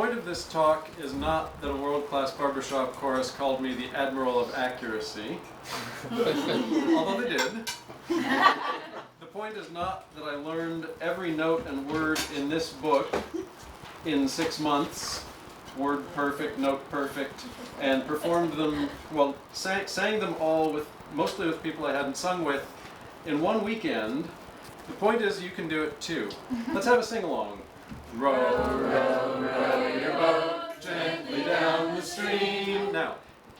point of this talk is not that a world-class barbershop chorus called me the Admiral of Accuracy, although they did. The point is not that I learned every note and word in this book in 6 months, word perfect, note perfect, and performed them, well, sang them all mostly with people I hadn't sung with in one weekend. The point is you can do it too. Let's have a sing-along. Row, row, row your boat gently down the stream. Now,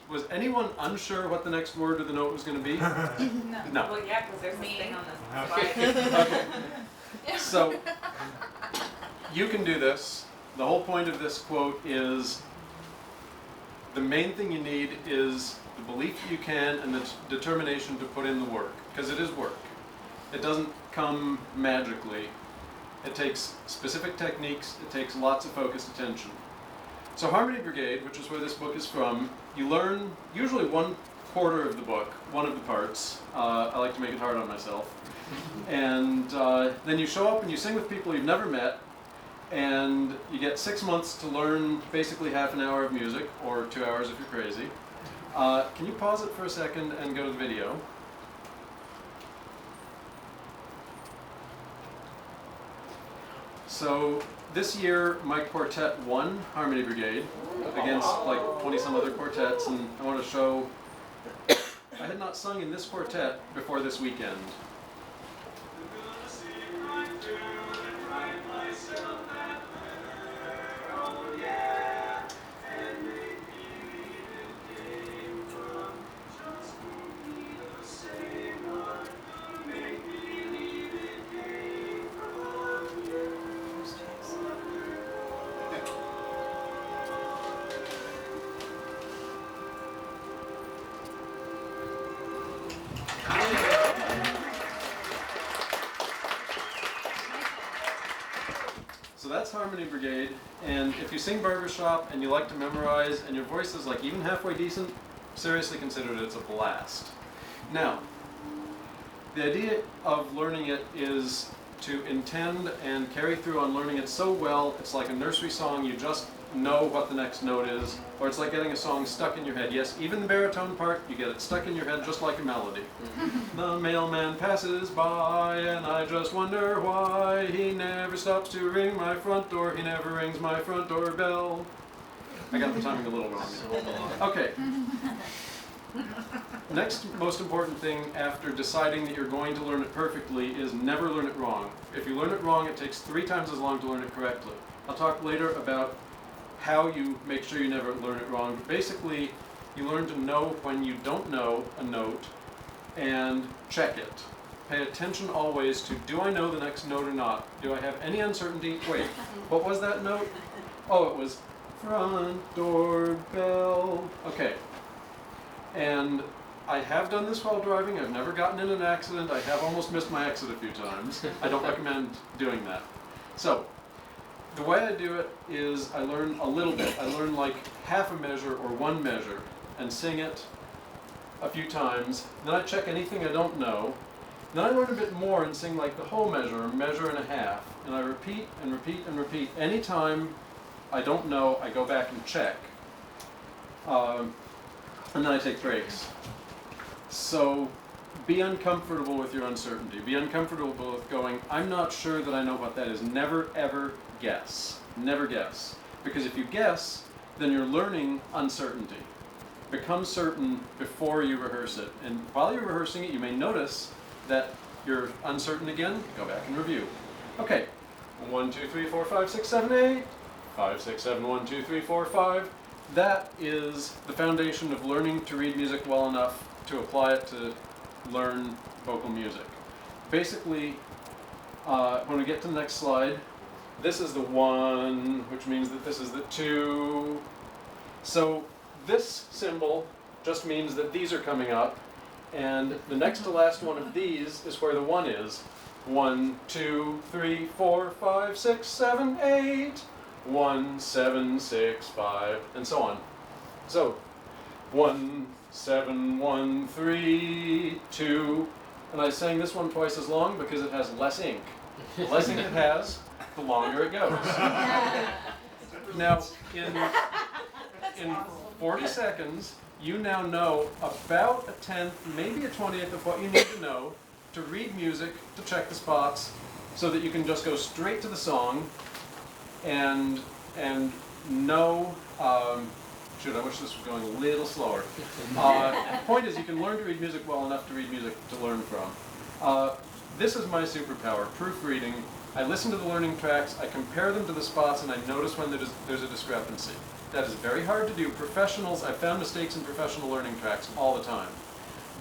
was anyone unsure what the next word or the note was going to be? No. Well, yeah, because there's a thing on the slide. Okay. So, you can do this. The whole point of this quote is the main thing you need is the belief that you can and the determination to put in the work, because it is work. It doesn't come magically. It takes specific techniques. It takes lots of focused attention. So Harmony Brigade, which is where this book is from, you learn usually 1/4 of the book, one of the parts. I like to make it hard on myself. And then you show up and you sing with people you've never met, and you get 6 months to learn basically half an hour of music, or 2 hours if you're crazy. Can you pause it for a second and go to the video? So this year my quartet won Harmony Brigade against like 20 some other quartets, and I want to show I had not sung in this quartet before this weekend. So that's Harmony Brigade, and if you sing barbershop and you like to memorize and your voice is like even halfway decent, seriously consider it, it's a blast. Now, the idea of learning it is to intend and carry through on learning it so well, it's like a nursery song, you just know what the next note is, or it's like getting a song stuck in your head. Yes, even the baritone part, you get it stuck in your head just like a melody. The mailman passes by and I just wonder why he never stops to ring my front door, he never rings my front door bell. I got the timing a little wrong. Okay. Next most important thing after deciding that you're going to learn it perfectly is never learn it wrong. If you learn it wrong, it takes 3 times as long to learn it correctly. I'll talk later about how you make sure you never learn it wrong. But basically, you learn to know when you don't know a note and check it. Pay attention always to, do I know the next note or not? Do I have any uncertainty? Wait, what was that note? Oh, it was front door bell. Okay. And I have done this while driving. I've never gotten in an accident. I have almost missed my exit a few times. I don't recommend doing that. So, the way I do it is I learn a little bit. I learn like half a measure or 1 measure and sing it a few times. Then I check anything I don't know. Then I learn a bit more and sing like the whole measure, or measure and a half. And I repeat and repeat and repeat. Anytime I don't know, I go back and check. And then I take breaks. So be uncomfortable with your uncertainty. Be uncomfortable with going, I'm not sure that I know what that is. Never, ever guess. Never guess. Because if you guess, then you're learning uncertainty. Become certain before you rehearse it. And while you're rehearsing it, you may notice that you're uncertain again. Go back and review. Okay. 1, 2, 3, 4, 5, 6, 7, 8. 5, 6, 7, 1, 2, 3, 4, 5. That is the foundation of learning to read music well enough to apply it to learn vocal music. Basically, when we get to the next slide, this is the 1, which means that this is the 2. So this symbol just means that these are coming up, and the next to last one of these is where the 1 is. 1, 2, 3, 4, 5, 6, 7, 8. 1, 7, 6, 5, and so on. So 1, 7, 1, 3, 2, and I sang this one twice as long because it has less ink. The less ink it has, the longer it goes. Now, in 40 seconds, you now know about a tenth, maybe a 20th of what you need to know to read music, to check the spots, so that you can just go straight to the song and know. Shoot, I wish this was going a little slower. The point is, you can learn to read music well enough to read music to learn from. This is my superpower, proofreading. I listen to the learning tracks, I compare them to the spots, and I notice when there's a discrepancy. That is very hard to do. Professionals, I've found mistakes in professional learning tracks all the time.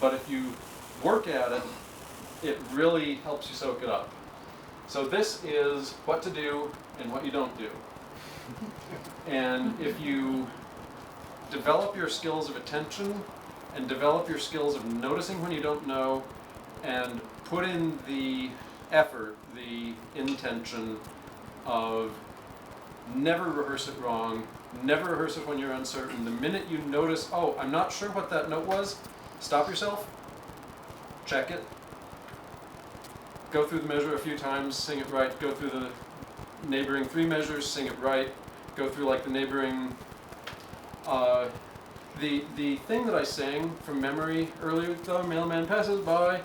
But if you work at it, it really helps you soak it up. So this is what to do and what you don't do. And if you develop your skills of attention and develop your skills of noticing when you don't know and put in the effort, the intention of never rehearse it wrong, never rehearse it when you're uncertain. The minute you notice, oh, I'm not sure what that note was, stop yourself, check it, go through the measure a few times, sing it right, go through the neighboring 3 measures, sing it right, go through like the neighboring, the thing that I sang from memory earlier, the mailman passes by,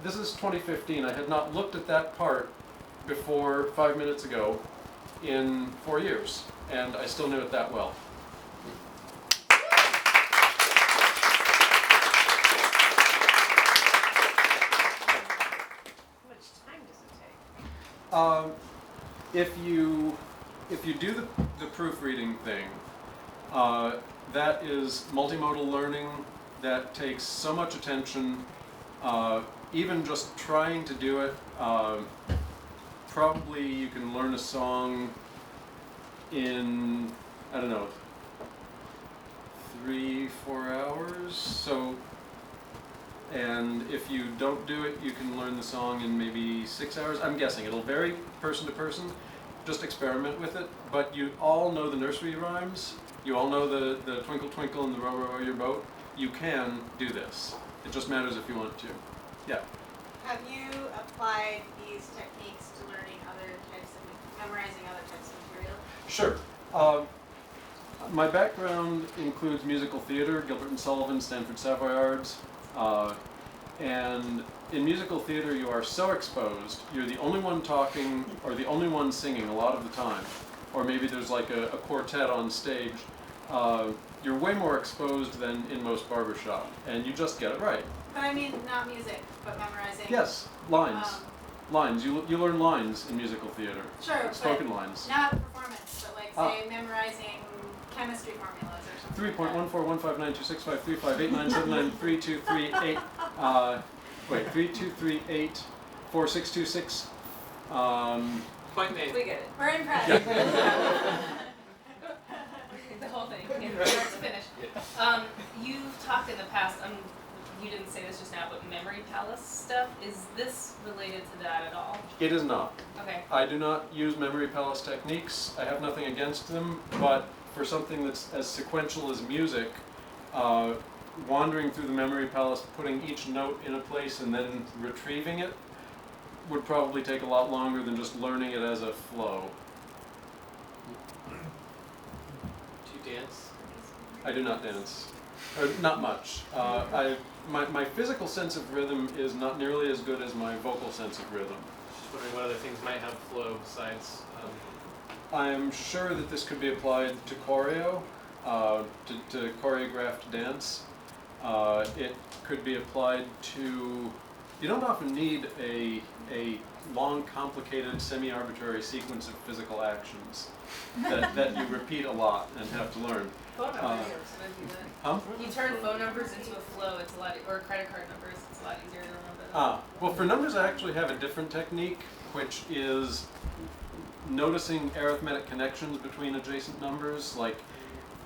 this is 2015. I had not looked at that part before 5 minutes ago in 4 years, and I still knew it that well. How much time does it take? If you do the proofreading thing, that is multimodal learning. That takes so much attention. Even just trying to do it, probably you can learn a song in, I don't know, 3-4 hours. So, and if you don't do it, you can learn the song in maybe 6 hours. I'm guessing it'll vary person to person. Just experiment with it. But you all know the nursery rhymes. You all know the Twinkle Twinkle and the Row Row Your Boat. You can do this. It just matters if you want to. Yeah. Have you applied these techniques to learning other types of, memorizing other types of material? Sure. My background includes musical theater, Gilbert and Sullivan, Stanford Savoyards, and in musical theater you are so exposed, you're the only one talking or the only one singing a lot of the time, or maybe there's like a quartet on stage. You're way more exposed than in most barbershop, and you just get it right. But I mean, not music, but memorizing. Yes, lines. Lines. You learn lines in musical theater. Sure, Spoken but lines. not performance, but like say memorizing chemistry formulas or something. 3.1415926535897932338. Wait, 3238 4626. Point made. We get it. We're impressed. The whole thing, start to finish. You've talked in the past, you didn't say this just now, but memory palace stuff, is this related to that at all? It is not. Okay. I do not use memory palace techniques. I have nothing against them, but for something that's as sequential as music, wandering through the memory palace, putting each note in a place and then retrieving it would probably take a lot longer than just learning it as a flow. Do you dance? I do not dance. Or not much. My physical sense of rhythm is not nearly as good as my vocal sense of rhythm. Just wondering what other things might have flow besides. I am sure that this could be applied to choreo, to choreographed dance. It could be applied to. You don't often need a long, complicated, semi-arbitrary sequence of physical actions that you repeat a lot and have to learn. Phone numbers, so do that. Huh? You turn phone numbers into a flow, it's a lot, or credit card numbers, it's a lot easier to remember. Well, for numbers I actually have a different technique, which is noticing arithmetic connections between adjacent numbers, like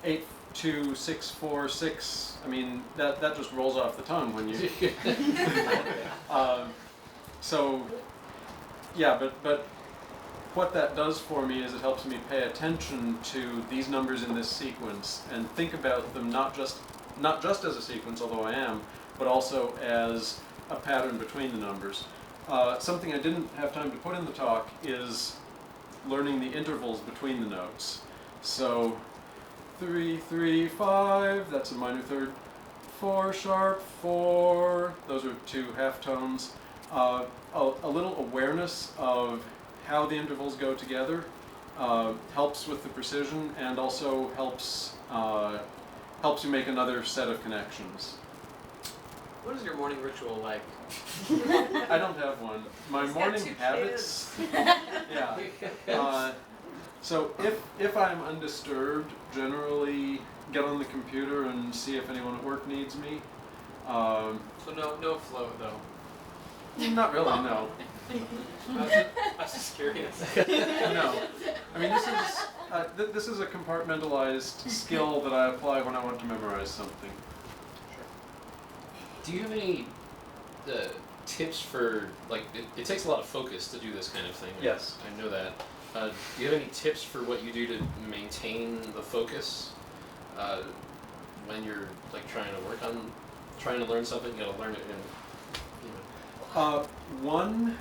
8, 2, 6, 4, 6. I mean, that just rolls off the tongue when you. So, yeah, but what that does for me is it helps me pay attention to these numbers in this sequence and think about them not just as a sequence, although I am, but also as a pattern between the numbers. Something I didn't have time to put in the talk is learning the intervals between the notes. So 3, 3, 5, that's a minor third. 4 sharp, 4, those are 2 half tones. A little awareness of how the intervals go together helps with the precision, and also helps you make another set of connections. What is your morning ritual like? I don't have one. My He's got morning 2 habits. Yeah. So if I'm undisturbed, generally get on the computer and see if anyone at work needs me. So no flow though. Not really, no. I was just curious. No. I mean, this is a compartmentalized skill that I apply when I want to memorize something. Do you have any tips for, like, it takes a lot of focus to do this kind of thing? Yes. I know that. Do you have any tips for what you do to maintain the focus when you're like trying to learn something? You gotta learn it in. One,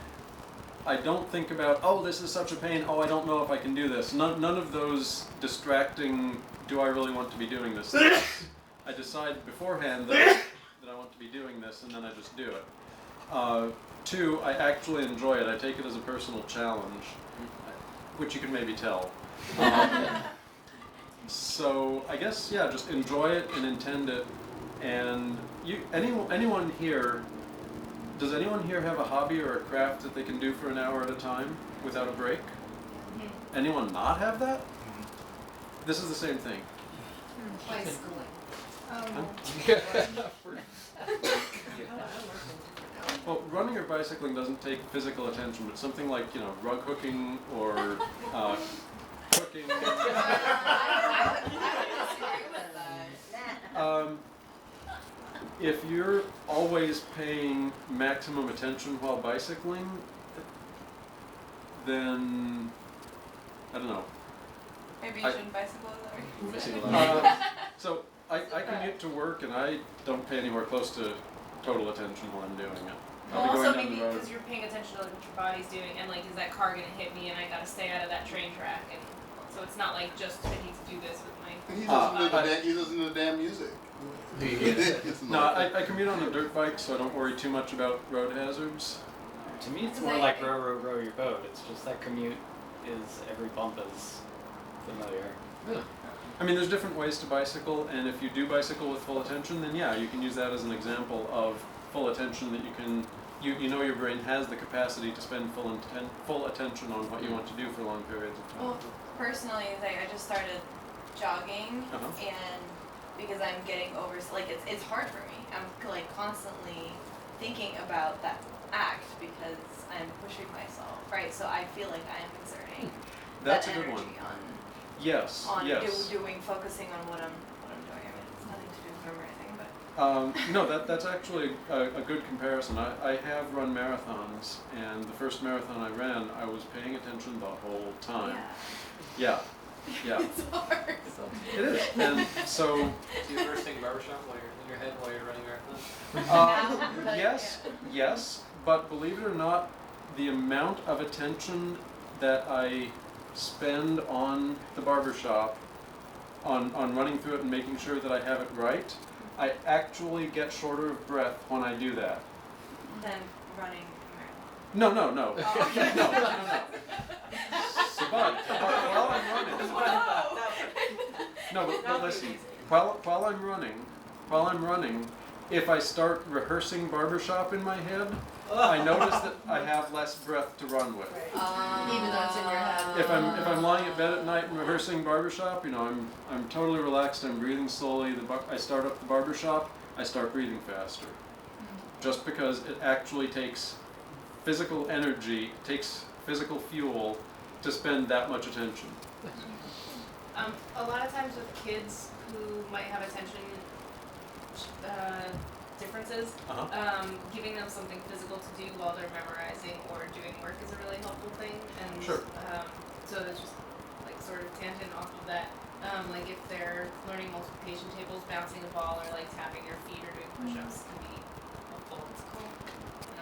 I don't think about, oh, this is such a pain, oh, I don't know if I can do this. None of those distracting, do I really want to be doing this things. I decide beforehand that I want to be doing this, and then I just do it. 2, I actually enjoy it. I take it as a personal challenge, which you can maybe tell. So I guess, yeah, just enjoy it and intend it. And anyone here, does anyone here have a hobby or a craft that they can do for an hour at a time without a break? Mm-hmm. Anyone not have that? This is the same thing. Well, running or bicycling doesn't take physical attention, but something like, rug hooking or cooking. If you're always paying maximum attention while bicycling, then I don't know. Maybe you shouldn't bicycle We're missing a though. lot. So I commute to work, and I don't pay anywhere close to total attention while I'm doing it. I'll be Well, going also down maybe the road. because you're paying attention to like, what your body's doing, and like, is that car gonna hit me, and I gotta stay out of that train track, and so it's not like just I need to do this with my. He doesn't know the damn music. No, I commute on a dirt bike, so I don't worry too much about road hazards. To me, it's more like row your boat. It's just that commute is every bump is familiar. Yeah. I mean, there's different ways to bicycle, and if you do bicycle with full attention, then yeah, you can use that as an example of full attention that you know your brain has the capacity to spend full attention on what you want to do for long periods of time. Well, personally, like I just started jogging, Uh-huh. and because I'm getting over, like it's hard for me. I'm like constantly thinking about that act because I'm pushing myself, right? So I feel like I am exerting That's that a good energy one. Yes, on yes. focusing on what I'm doing. I mean, it's nothing to do with memorizing, but. No, that's actually a good comparison. I have run marathons, and the first marathon I ran, I was paying attention the whole time. Yeah. It's hard. It is, and so. Do you ever sing barbershop while you're in your head while you're running marathons? Yes, but believe it or not, the amount of attention that I spend on the barbershop, on running through it and making sure that I have it right, I actually get shorter of breath when I do that. Then running a marathon. No. Oh, okay. No. So, but while I'm running, but listen, while I'm running, if I start rehearsing barbershop in my head, I notice that I have less breath to run with. Even though it's in your head. If I'm lying at bed at night and rehearsing barbershop, I'm totally relaxed. I'm breathing slowly. I start up the barbershop. I start breathing faster, just because it actually takes physical energy, takes physical fuel to spend that much attention. A lot of times with kids who might have attention differences, giving them something physical to do while they're memorizing or doing work is a really helpful thing. And Sure. So that's just like sort of tangent off of that. Like if they're learning multiplication tables, bouncing a ball or like tapping their feet or doing push-ups can be helpful. It's cool.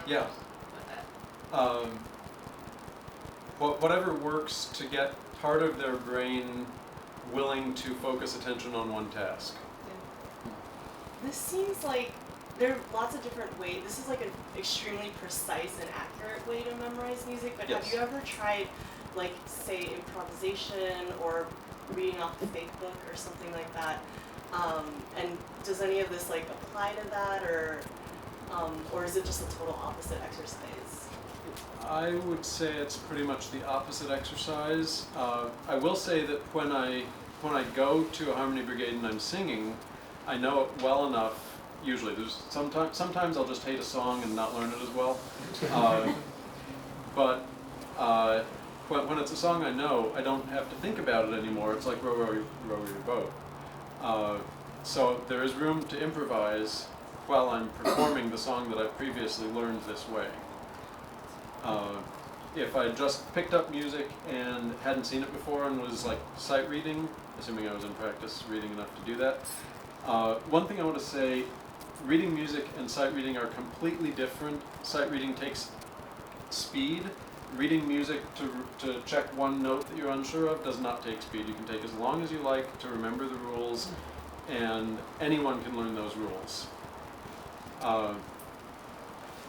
Yeah. With that. whatever works to get part of their brain willing to focus attention on one task. This seems like there are lots of different ways. This is like an extremely precise and accurate way to memorize music, but Yes. have you ever tried, like, say, improvisation or reading off the fake book or something like that? And does any of this, like, apply to that, or is it just a total opposite exercise? I would say it's pretty much the opposite exercise. I will say that when I go to a harmony brigade and I'm singing, I know it well enough. Usually, there's sometimes I'll just hate a song and not learn it as well. But when it's a song I know, I don't have to think about it anymore. It's like row, row, row your boat. So there is room to improvise while I'm performing the song that I've previously learned this way. If I just picked up music and hadn't seen it before and was like sight reading, assuming I was in practice reading enough to do that, one thing I want to say, reading music and sight reading are completely different. Sight reading takes speed. Reading music to check one note that you're unsure of does not take speed. You can take as long as you like to remember the rules, and anyone can learn those rules.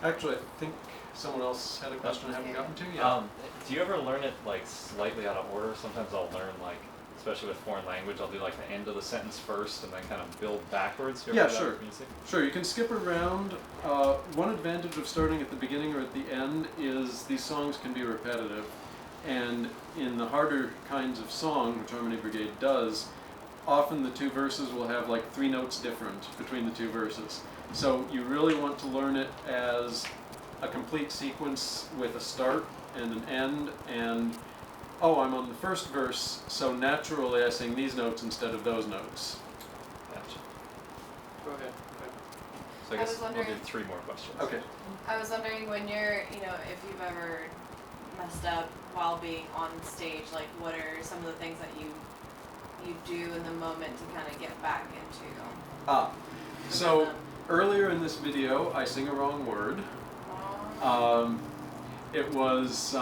Actually, I think someone else had a question I haven't gotten to yet. Do you ever learn it like slightly out of order? Sometimes I'll learn like, especially with foreign language, I'll do like the end of the sentence first and then kind of build backwards. You ever Yeah, do that sure. with music? Sure, you can skip around. One advantage of starting at the beginning or at the end is these songs can be repetitive. And in the harder kinds of song, which Harmony Brigade does, often the two verses will have like 3 notes different between the two verses. So you really want to learn it as a complete sequence with a start and an end, and oh, I'm on the first verse, so naturally I sing these notes instead of those notes. Gotcha. Go ahead. So I I guess was we'll do wondering- 3 more questions. Okay. I was wondering when you're, if you've ever messed up while being on stage, like what are some of the things that you do in the moment to kind of get back into? So earlier in this video, I sing a wrong word. It was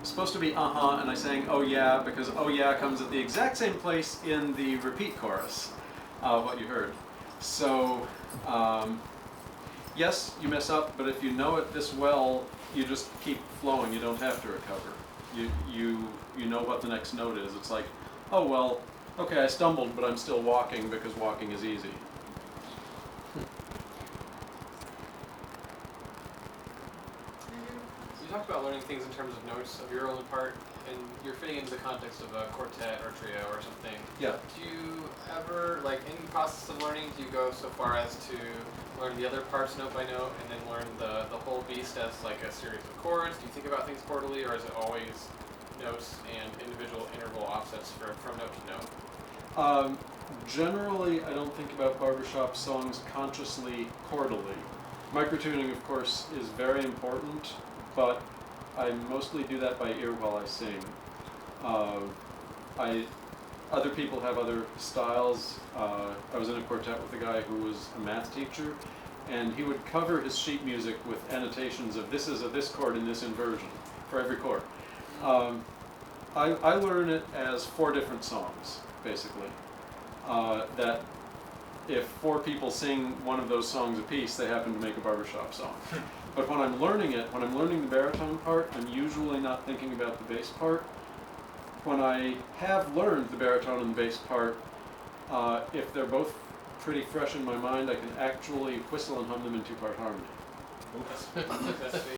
supposed to be and I sang oh yeah, because oh yeah comes at the exact same place in the repeat chorus, what you heard. So yes, you mess up, but if you know it this well, you just keep flowing. You don't have to recover. You know what the next note is. It's like, oh well, okay, I stumbled, but I'm still walking because walking is easy. You talked about learning things in terms of notes of your own part, and you're fitting into the context of a quartet or trio or something. Yeah. Do you ever, like, in the process of learning, do you go so far as to learn the other parts note by note and then learn the whole beast as like a series of chords? Do you think about things quarterly, or is it always notes and individual interval offsets from note to note? Generally, I don't think about barbershop songs consciously chordally. Microtuning, of course, is very important, but I mostly do that by ear while I sing. Other people have other styles. I was in a quartet with a guy who was a math teacher, and he would cover his sheet music with annotations of this is a this chord in this inversion for every chord. I learn it as 4 different songs, basically. That if 4 people sing one of those songs a piece, they happen to make a barbershop song. But when I'm learning it, when I'm learning the baritone part, I'm usually not thinking about the bass part. When I have learned the baritone and the bass part, if they're both pretty fresh in my mind, I can actually whistle and hum them in 2-part harmony. That's sweet.